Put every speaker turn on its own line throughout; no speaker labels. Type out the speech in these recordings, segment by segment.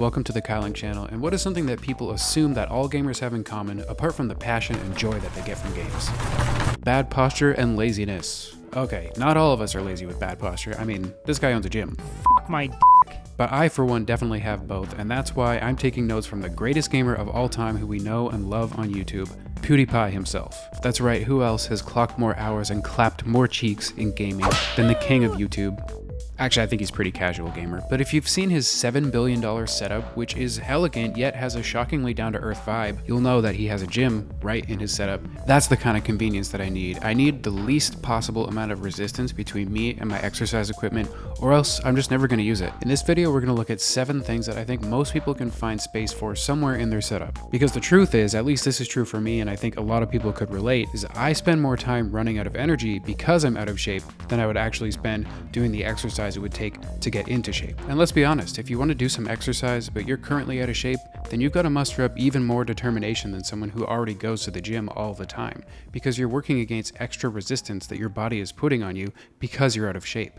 Welcome to the Kyling channel, and what is something that people assume that all gamers have in common, apart from the passion and joy that they get from games? Bad posture and laziness. Okay, not all of us are lazy with bad posture. I mean, this guy owns a gym.
Fuck my d***.
But I, for one, definitely have both, and that's why I'm taking notes from the greatest gamer of all time who we know and love on YouTube, PewDiePie himself. That's right, who else has clocked more hours and clapped more cheeks in gaming than the king of YouTube? Actually, I think he's pretty casual gamer, but if you've seen his $7 billion setup, which is elegant yet has a shockingly down-to-earth vibe, you'll know that he has a gym right in his setup. That's the kind of convenience that I need. I need the least possible amount of resistance between me and my exercise equipment, or else I'm just never going to use it. In this video, we're going to look at 7 things that I think most people can find space for somewhere in their setup. Because the truth is, at least this is true for me, and I think a lot of people could relate, is I spend more time running out of energy because I'm out of shape than I would actually spend doing the exercise it would take to get into shape. And let's be honest, if you want to do some exercise but you're currently out of shape, then you've got to muster up even more determination than someone who already goes to the gym all the time, because you're working against extra resistance that your body is putting on you because you're out of shape.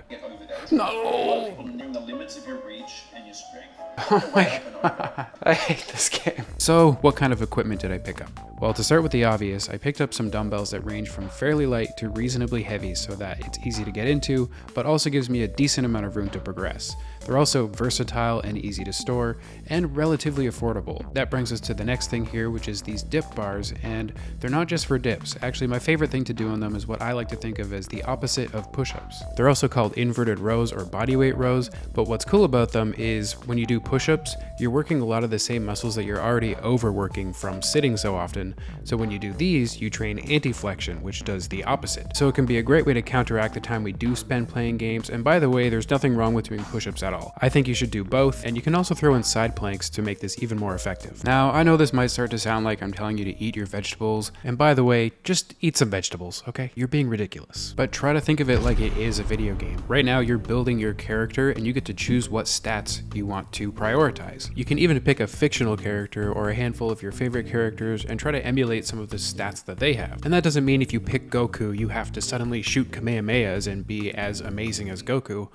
No!
The limits of your reach and your strength.
Oh my god, I hate this game. So, what kind of equipment did I pick up? Well, to start with the obvious, I picked up some dumbbells that range from fairly light to reasonably heavy so that it's easy to get into, but also gives me a decent amount of room to progress. They're also versatile and easy to store, and relatively affordable. That brings us to the next thing here, which is these dip bars, and they're not just for dips. Actually, my favorite thing to do on them is what I like to think of as the opposite of push-ups. They're also called inverted rows or bodyweight rows, but what's cool about them is when you do push-ups, you're working a lot of the same muscles that you're already overworking from sitting so often. So when you do these, you train anti-flexion, which does the opposite. So it can be a great way to counteract the time we do spend playing games, and by the way, there's nothing wrong with doing push-ups at all. I think you should do both, and you can also throw in side planks to make this even more effective. Now, I know this might start to sound like I'm telling you to eat your vegetables, and by the way, just eat some vegetables, okay? You're being ridiculous. But try to think of it like it is a video game. Right now, you're building your character, and you get to choose what stats you want to prioritize. You can even pick a fictional character or a handful of your favorite characters and try to emulate some of the stats that they have. And that doesn't mean if you pick Goku, you have to suddenly shoot Kamehamehas and be as amazing as Goku.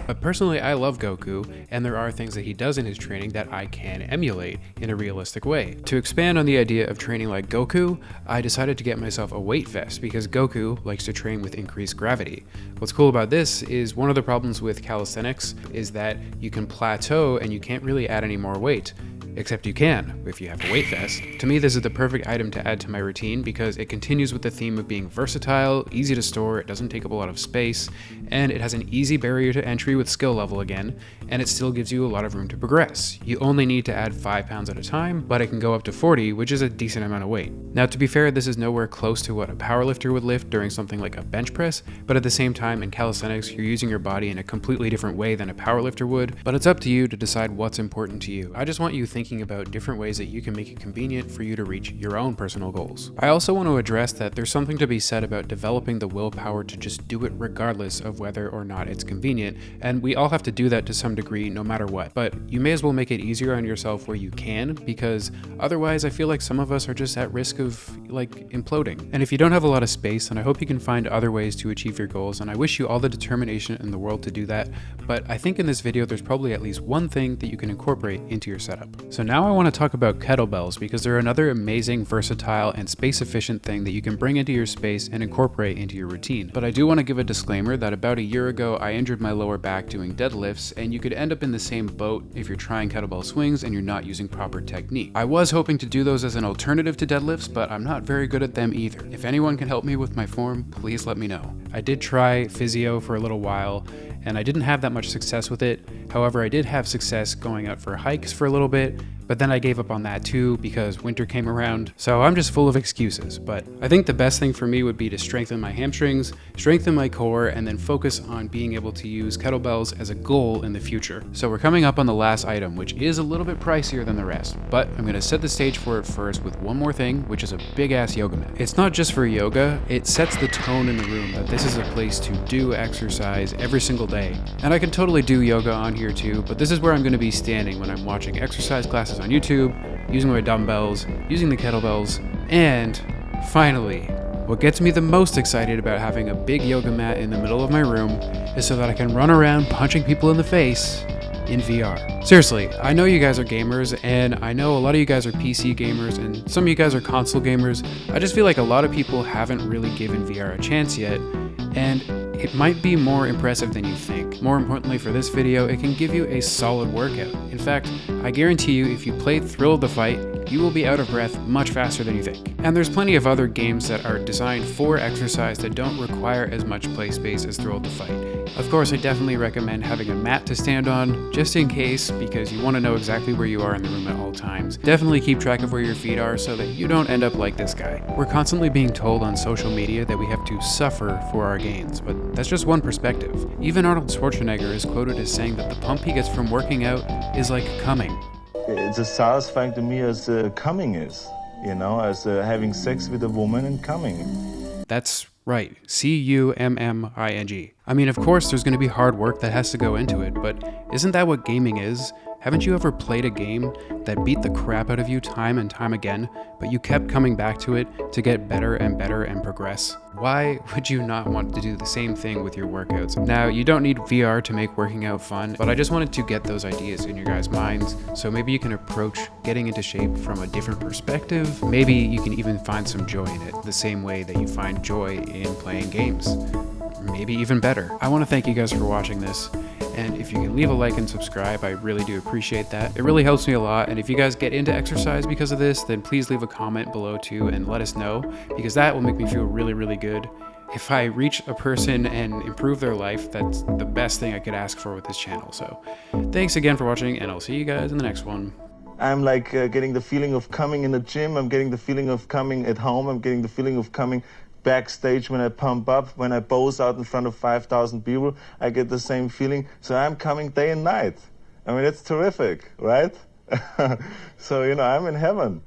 But personally, I love Goku, and there are things that he does in his training that I can emulate in a realistic way. To expand on the idea of training like Goku, I decided to get myself a weight vest because Goku likes to train with increased gravity. What's cool about this is one of the problems with calisthenics is that you can plateau and you can't really add any more weight. Except you can, if you have a weight vest. To me, this is the perfect item to add to my routine because it continues with the theme of being versatile, easy to store, it doesn't take up a lot of space, and it has an easy barrier to entry with skill level again, and it still gives you a lot of room to progress. You only need to add 5 pounds at a time, but it can go up to 40, which is a decent amount of weight. Now, to be fair, this is nowhere close to what a powerlifter would lift during something like a bench press, but at the same time, in calisthenics, you're using your body in a completely different way than a powerlifter would, but it's up to you to decide what's important to you. I just want you thinking about different ways that you can make it convenient for you to reach your own personal goals. I also want to address that there's something to be said about developing the willpower to just do it regardless of whether or not it's convenient, and we all have to do that to some degree no matter what, but you may as well make it easier on yourself where you can, because otherwise I feel like some of us are just at risk of like imploding. And if you don't have a lot of space, then I hope you can find other ways to achieve your goals, and I wish you all the determination in the world to do that, but I think in this video there's probably at least one thing that you can incorporate into your setup. So now I want to talk about kettlebells because they're another amazing, versatile, and space-efficient thing that you can bring into your space and incorporate into your routine. But I do want to give a disclaimer that about a year ago I injured my lower back doing deadlifts, and you could end up in the same boat if you're trying kettlebell swings and you're not using proper technique. I was hoping to do those as an alternative to deadlifts, but I'm not very good at them either. If anyone can help me with my form, please let me know. I did try physio for a little while, and I didn't have that much success with it. However, I did have success going out for hikes for a little bit, but then I gave up on that too because winter came around. So I'm just full of excuses, but I think the best thing for me would be to strengthen my hamstrings, strengthen my core, and then focus on being able to use kettlebells as a goal in the future. So we're coming up on the last item, which is a little bit pricier than the rest, but I'm gonna set the stage for it first with one more thing, which is a big ass yoga mat. It's not just for yoga, it sets the tone in the room that this is a place to do exercise every single day. And I can totally do yoga on here too, but this is where I'm gonna be standing when I'm watching exercise classes on YouTube, using my dumbbells, using the kettlebells, and finally, What gets me the most excited about having a big yoga mat in the middle of my room is so that I can run around punching people in the face in VR. Seriously, I know you guys are gamers, and I know a lot of you guys are PC gamers, and some of you guys are console gamers. I just feel like a lot of people haven't really given VR a chance yet, and it might be more impressive than you think. More importantly for this video, it can give you a solid workout. In fact, I guarantee you if you played Thrill of the Fight, you will be out of breath much faster than you think. And there's plenty of other games that are designed for exercise that don't require as much play space as Thrill of the Fight. Of course, I definitely recommend having a mat to stand on, just in case, because you want to know exactly where you are in the room at all times. Definitely keep track of where your feet are so that you don't end up like this guy. We're constantly being told on social media that we have to suffer for our gains, but that's just one perspective. Even Arnold Schwarzenegger is quoted as saying that the pump he gets from working out is like coming.
It's as satisfying to me as coming is, you know, as having sex with a woman and coming.
That's right, C-U-M-M-I-N-G. I mean, of course there's going to be hard work that has to go into it, but isn't that what gaming is? Haven't you ever played a game that beat the crap out of you time and time again, but you kept coming back to it to get better and better and progress? Why would you not want to do the same thing with your workouts? Now, you don't need VR to make working out fun, but I just wanted to get those ideas in your guys' minds, so maybe you can approach getting into shape from a different perspective. Maybe you can even find some joy in it, the same way that you find joy in playing games. Maybe even better. I want to thank you guys for watching this, and if you can leave a like and subscribe, I really do appreciate that. It really helps me a lot, and if you guys get into exercise because of this, then please leave a comment below too and let us know, because that will make me feel really, really good. If I reach a person and improve their life, that's the best thing I could ask for with this channel. So thanks again for watching, and I'll see you guys in the next one.
I'm like getting the feeling of coming in the gym, I'm getting the feeling of coming at home, I'm getting the feeling of coming backstage when I pump up, when I pose out in front of 5,000 people, I get the same feeling. So I'm coming day and night. I mean, it's terrific, right? So, you know, I'm in heaven.